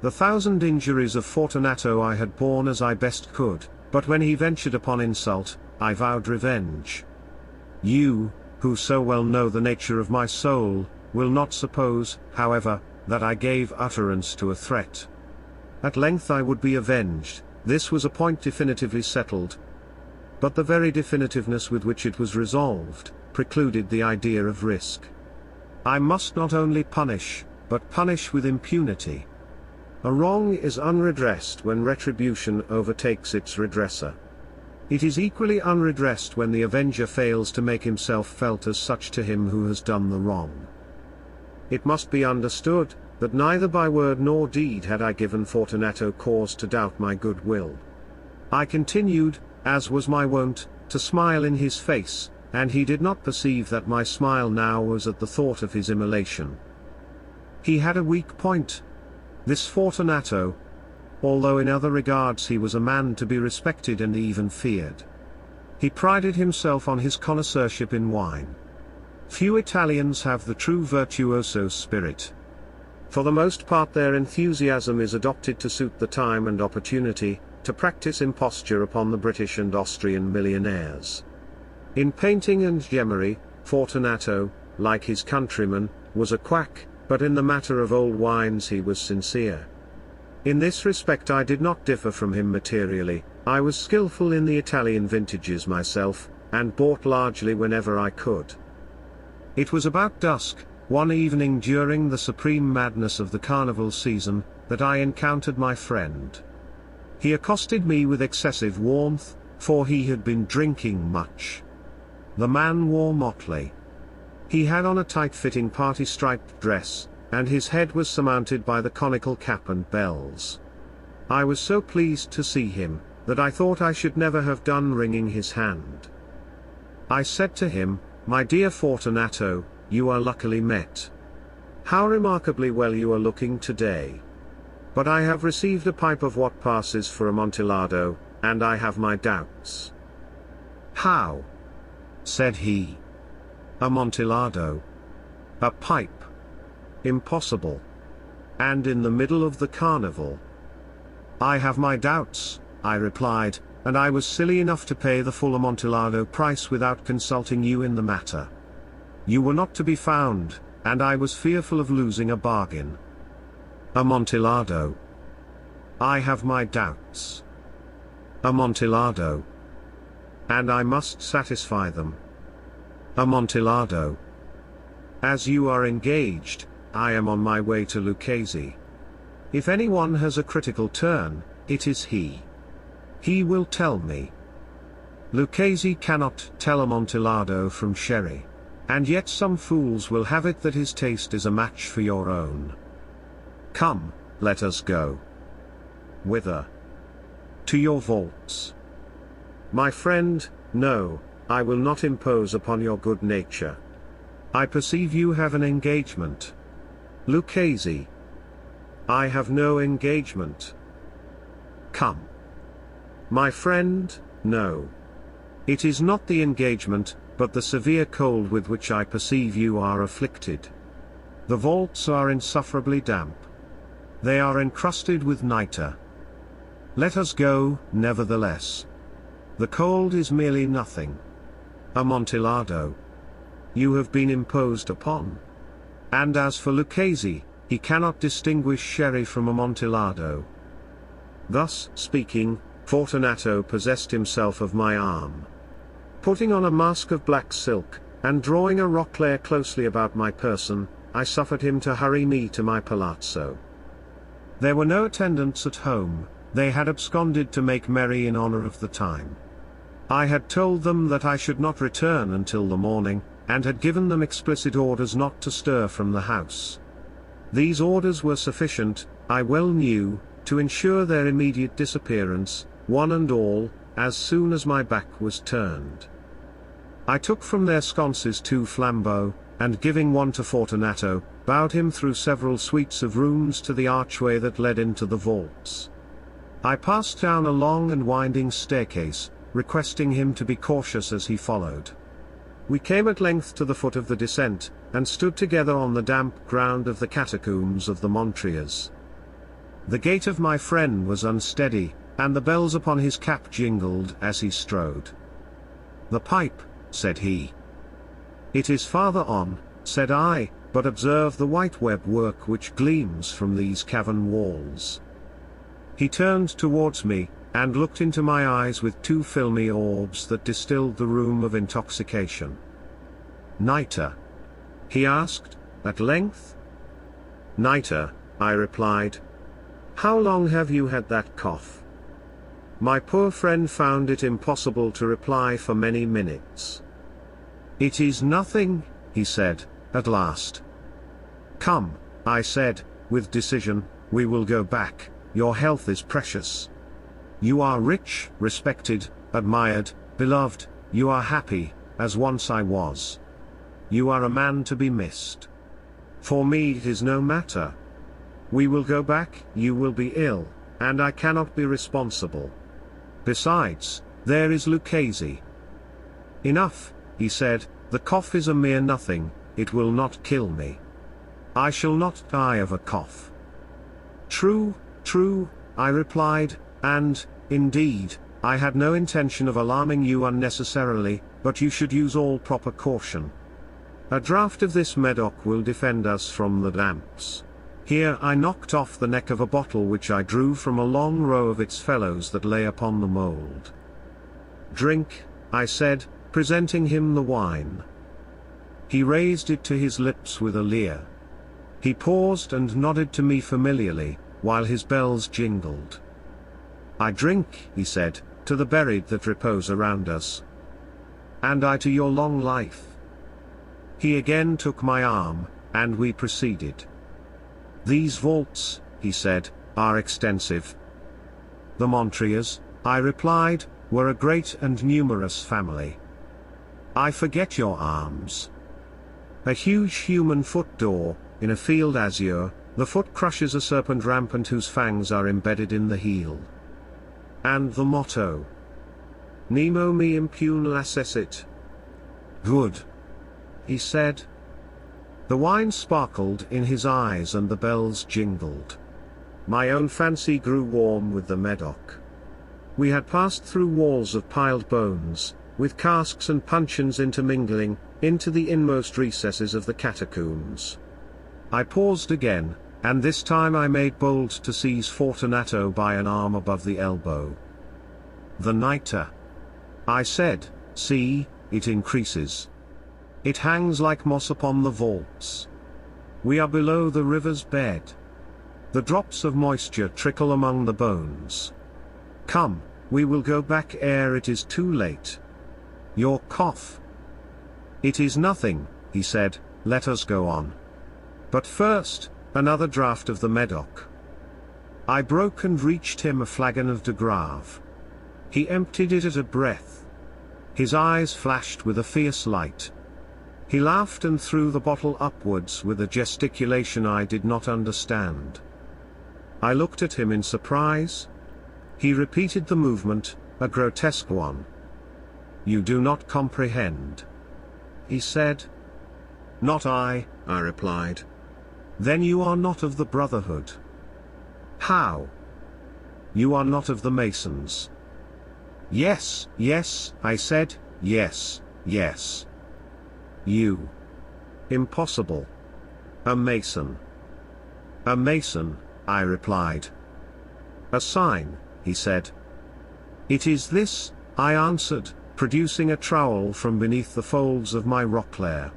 The 1,000 injuries of Fortunato I had borne as I best could, but when he ventured upon insult, I vowed revenge. You, who so well know the nature of my soul, will not suppose, however, that I gave utterance to a threat. At length I would be avenged, this was a point definitively settled. But the very definitiveness with which it was resolved, precluded the idea of risk. I must not only punish, but punish with impunity. A wrong is unredressed when retribution overtakes its redresser. It is equally unredressed when the avenger fails to make himself felt as such to him who has done the wrong. It must be understood, that neither by word nor deed had I given Fortunato cause to doubt my good will. I continued, as was my wont, to smile in his face, and he did not perceive that my smile now was at the thought of his immolation. He had a weak point. This Fortunato, although in other regards he was a man to be respected and even feared. He prided himself on his connoisseurship in wine. Few Italians have the true virtuoso spirit. For the most part their enthusiasm is adopted to suit the time and opportunity, to practice imposture upon the British and Austrian millionaires. In painting and gemmery, Fortunato, like his countrymen, was a quack, but in the matter of old wines he was sincere. In this respect I did not differ from him materially. I was skillful in the Italian vintages myself, and bought largely whenever I could. It was about dusk, one evening during the supreme madness of the carnival season, that I encountered my friend. He accosted me with excessive warmth, for he had been drinking much. The man wore motley. He had on a tight-fitting party-striped dress, and his head was surmounted by the conical cap and bells. I was so pleased to see him, that I thought I should never have done wringing his hand. I said to him, "My dear Fortunato, you are luckily met. How remarkably well you are looking today. But I have received a pipe of what passes for Amontillado, and I have my doubts." "How?" said he. "Amontillado? A pipe? Impossible. And in the middle of the carnival?" "I have my doubts," I replied, "and I was silly enough to pay the full Amontillado price without consulting you in the matter. You were not to be found, and I was fearful of losing a bargain. Amontillado? I have my doubts. Amontillado? And I must satisfy them. Amontillado? As you are engaged, I am on my way to Lucchese. If anyone has a critical turn, it is he. He will tell me. Lucchese cannot tell Amontillado from sherry. And yet some fools will have it that his taste is a match for your own. Come, let us go. Whither? To your vaults. My friend, no, I will not impose upon your good nature. I perceive you have an engagement. Lucchese. I have no engagement. Come. My friend, no. It is not the engagement, but the severe cold with which I perceive you are afflicted. The vaults are insufferably damp. They are encrusted with nitre. Let us go, nevertheless. The cold is merely nothing. Amontillado. You have been imposed upon. And as for Lucchese, he cannot distinguish sherry from Amontillado. Thus speaking, Fortunato possessed himself of my arm. Putting on a mask of black silk, and drawing a roquelaire closely about my person, I suffered him to hurry me to my palazzo. There were no attendants at home, they had absconded to make merry in honor of the time. I had told them that I should not return until the morning, and had given them explicit orders not to stir from the house. These orders were sufficient, I well knew, to ensure their immediate disappearance, one and all, as soon as my back was turned. I took from their sconces 2 flambeaux, and giving one to Fortunato, bowed him through several suites of rooms to the archway that led into the vaults. I passed down a long and winding staircase, requesting him to be cautious as he followed. We came at length to the foot of the descent, and stood together on the damp ground of the catacombs of the Montriers. The gait of my friend was unsteady, and the bells upon his cap jingled as he strode. "The pipe," said he. "It is farther on," said I, "but observe the white web work which gleams from these cavern walls." He turned towards me, and looked into my eyes with two filmy orbs that distilled the rheum of intoxication. "Niter?" he asked, at length. "Niter," I replied. "How long have you had that cough?" My poor friend found it impossible to reply for many minutes. "It is nothing," he said, at last. "Come," I said, with decision, "we will go back, your health is precious. You are rich, respected, admired, beloved, you are happy, as once I was. You are a man to be missed. For me it is no matter. We will go back, you will be ill, and I cannot be responsible. Besides, there is Lucchese." "Enough," he said, "the cough is a mere nothing, it will not kill me. I shall not die of a cough." "True, true," I replied, "and, indeed, I had no intention of alarming you unnecessarily, but you should use all proper caution. A draught of this Medoc will defend us from the damps." Here I knocked off the neck of a bottle which I drew from a long row of its fellows that lay upon the mould. "Drink," I said, presenting him the wine. He raised it to his lips with a leer. He paused and nodded to me familiarly, while his bells jingled. "I drink," he said, "to the buried that repose around us." "And I to your long life." He again took my arm, and we proceeded. "These vaults," he said, "are extensive." "The Montriers," I replied, "were a great and numerous family." "I forget your arms." A huge human foot door, in a field azure, the foot crushes a serpent rampant whose fangs are embedded in the heel. "And the motto?" "Nemo me impune lacessit." "Good," he said. The wine sparkled in his eyes and the bells jingled. My own fancy grew warm with the Medoc. We had passed through walls of piled bones, with casks and puncheons intermingling, into the inmost recesses of the catacombs. I paused again, and this time I made bold to seize Fortunato by an arm above the elbow. "The Niter," I said, "see, it increases. It hangs like moss upon the vaults. We are below the river's bed. The drops of moisture trickle among the bones. Come, we will go back ere it is too late. Your cough." "It is nothing," he said, "let us go on. But first, another draught of the Medoc." I broke and reached him a flagon of de Grave. He emptied it at a breath. His eyes flashed with a fierce light. He laughed and threw the bottle upwards with a gesticulation I did not understand. I looked at him in surprise. He repeated the movement, a grotesque one. "You do not comprehend," he said. "Not I," I replied. "Then you are not of the Brotherhood." "How?" "You are not of the Masons." "Yes, yes," I said, "yes, yes." "You." "Impossible." "A Mason." "A Mason," I replied. "A sign," he said. "It is this," I answered, producing a trowel from beneath the folds of my roquelaire.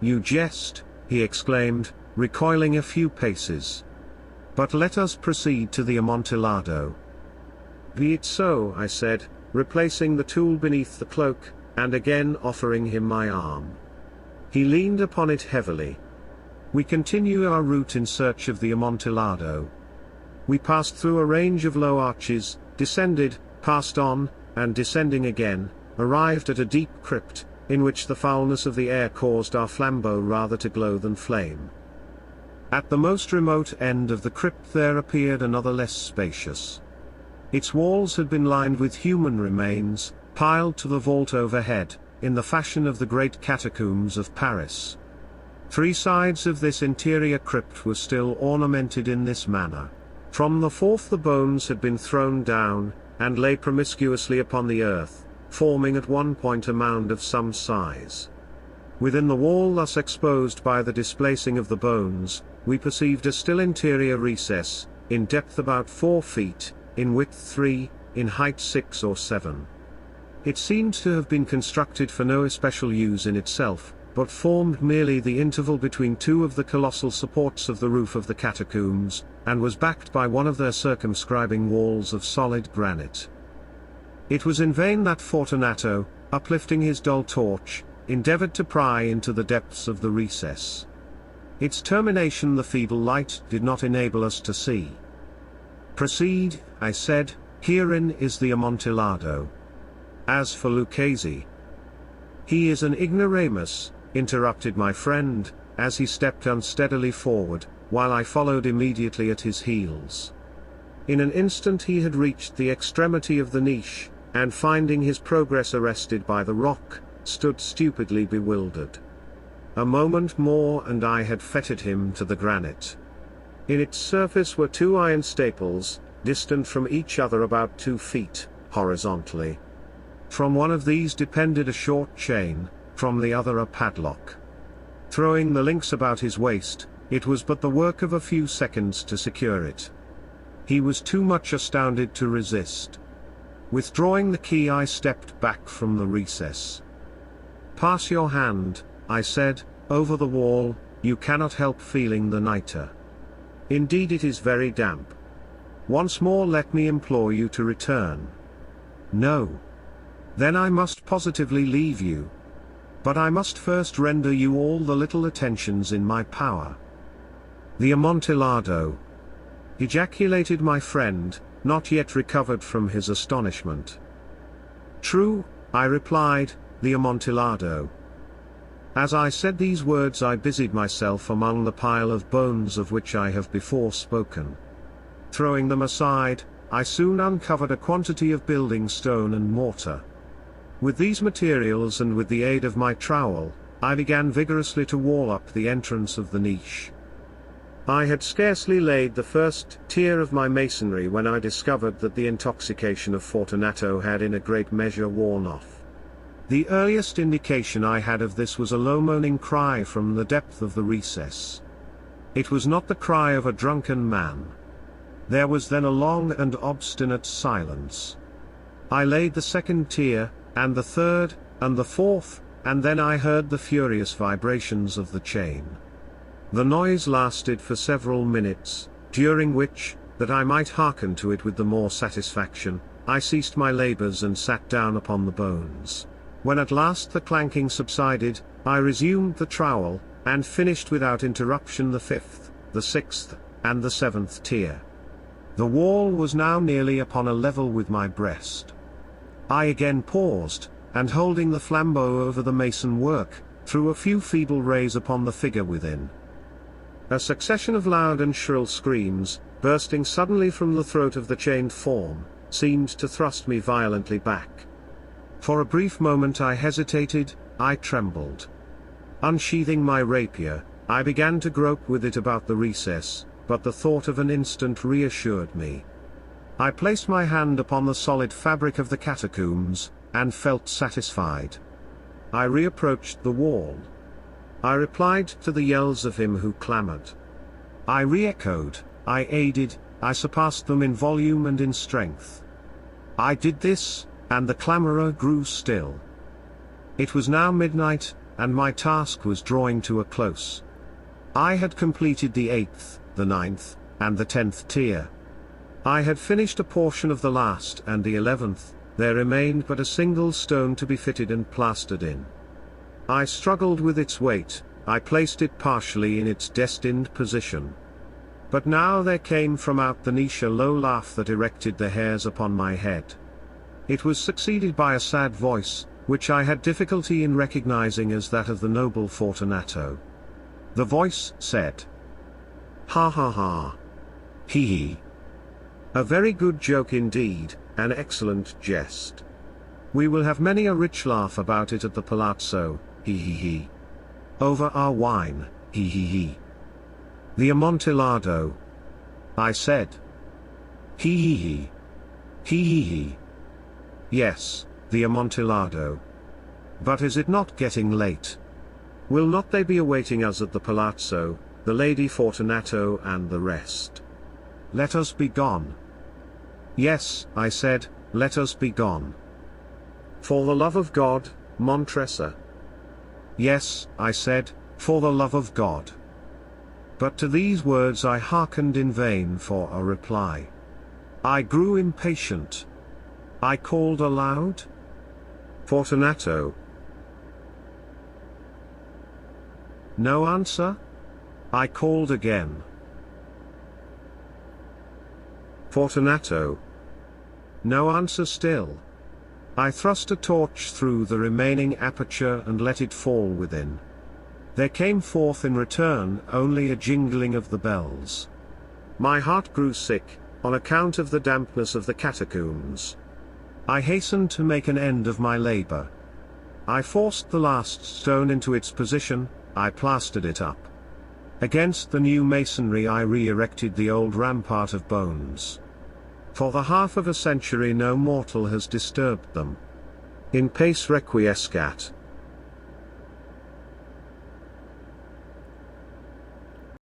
"You jest," he exclaimed, recoiling a few paces. "But let us proceed to the Amontillado." "Be it so," I said, replacing the tool beneath the cloak, and again offering him my arm. He leaned upon it heavily. We continued our route in search of the Amontillado. We passed through a range of low arches, descended, passed on, and descending again, arrived at a deep crypt, in which the foulness of the air caused our flambeaux rather to glow than flame. At the most remote end of the crypt there appeared another less spacious. Its walls had been lined with human remains, piled to the vault overhead, in the fashion of the great catacombs of Paris. 3 sides of this interior crypt were still ornamented in this manner. From the fourth the bones had been thrown down, and lay promiscuously upon the earth, forming at one point a mound of some size. Within the wall thus exposed by the displacing of the bones, we perceived a still interior recess, in depth about 4 feet, in width 3, in height 6 or 7. It seemed to have been constructed for no especial use in itself, but formed merely the interval between two of the colossal supports of the roof of the catacombs, and was backed by one of their circumscribing walls of solid granite. It was in vain that Fortunato, uplifting his dull torch, endeavored to pry into the depths of the recess. Its termination the feeble light did not enable us to see. "Proceed," I said, "herein is the Amontillado. As for Lucchese—" "He is an ignoramus," interrupted my friend, as he stepped unsteadily forward, while I followed immediately at his heels. In an instant he had reached the extremity of the niche, and finding his progress arrested by the rock, stood stupidly bewildered. A moment more and I had fettered him to the granite. In its surface were 2 iron staples, distant from each other about 2 feet, horizontally. From one of these depended a short chain, from the other a padlock. Throwing the links about his waist, it was but the work of a few seconds to secure it. He was too much astounded to resist. Withdrawing the key, I stepped back from the recess. "Pass your hand," I said, "over the wall. You cannot help feeling the nitre. Indeed it is very damp. Once more let me implore you to return." "No. Then I must positively leave you. But I must first render you all the little attentions in my power." "The Amontillado!" ejaculated my friend, not yet recovered from his astonishment. "True," I replied, "the Amontillado." As I said these words I busied myself among the pile of bones of which I have before spoken. Throwing them aside, I soon uncovered a quantity of building stone and mortar. With these materials and with the aid of my trowel, I began vigorously to wall up the entrance of the niche. I had scarcely laid the first tier of my masonry when I discovered that the intoxication of Fortunato had in a great measure worn off. The earliest indication I had of this was a low moaning cry from the depth of the recess. It was not the cry of a drunken man. There was then a long and obstinate silence. I laid the second tier, and the third, and the fourth, and then I heard the furious vibrations of the chain. The noise lasted for several minutes, during which, that I might hearken to it with the more satisfaction, I ceased my labors and sat down upon the bones. When at last the clanking subsided, I resumed the trowel, and finished without interruption the 5th, the 6th, and the 7th tier. The wall was now nearly upon a level with my breast. I again paused, and holding the flambeau over the mason work, threw a few feeble rays upon the figure within. A succession of loud and shrill screams, bursting suddenly from the throat of the chained form, seemed to thrust me violently back. For a brief moment I hesitated, I trembled. Unsheathing my rapier, I began to grope with it about the recess, but the thought of an instant reassured me. I placed my hand upon the solid fabric of the catacombs, and felt satisfied. I reapproached the wall. I replied to the yells of him who clamored. I re-echoed, I aided, I surpassed them in volume and in strength. I did this, and the clamorer grew still. It was now midnight, and my task was drawing to a close. I had completed the 8th, the 9th, and the 10th tier. I had finished a portion of the last and the 11th, there remained but a single stone to be fitted and plastered in. I struggled with its weight, I placed it partially in its destined position. But now there came from out the niche a low laugh that erected the hairs upon my head. It was succeeded by a sad voice, which I had difficulty in recognizing as that of the noble Fortunato. The voice said, "Ha ha ha! Hee hee! A very good joke indeed, an excellent jest. We will have many a rich laugh about it at the palazzo, hee hee hee. Over our wine, hee hee hee." "The Amontillado," I said. Hee hee hee. Hee hee hee. Yes, the Amontillado. But is it not getting late? Will not they be awaiting us at the palazzo, the Lady Fortunato and the rest? Let us be gone. Yes, I said, let us be gone. For the love of God, Montressor. Yes, I said, for the love of God. But to these words I hearkened in vain for a reply. I grew impatient. I called aloud. Fortunato. No answer? I called again. Fortunato. No answer still. I thrust a torch through the remaining aperture and let it fall within. There came forth in return only a jingling of the bells. My heart grew sick, on account of the dampness of the catacombs. I hastened to make an end of my labor. I forced the last stone into its position, I plastered it up. Against the new masonry I re-erected the old rampart of bones. For the half of a century no mortal has disturbed them. In pace requiescat.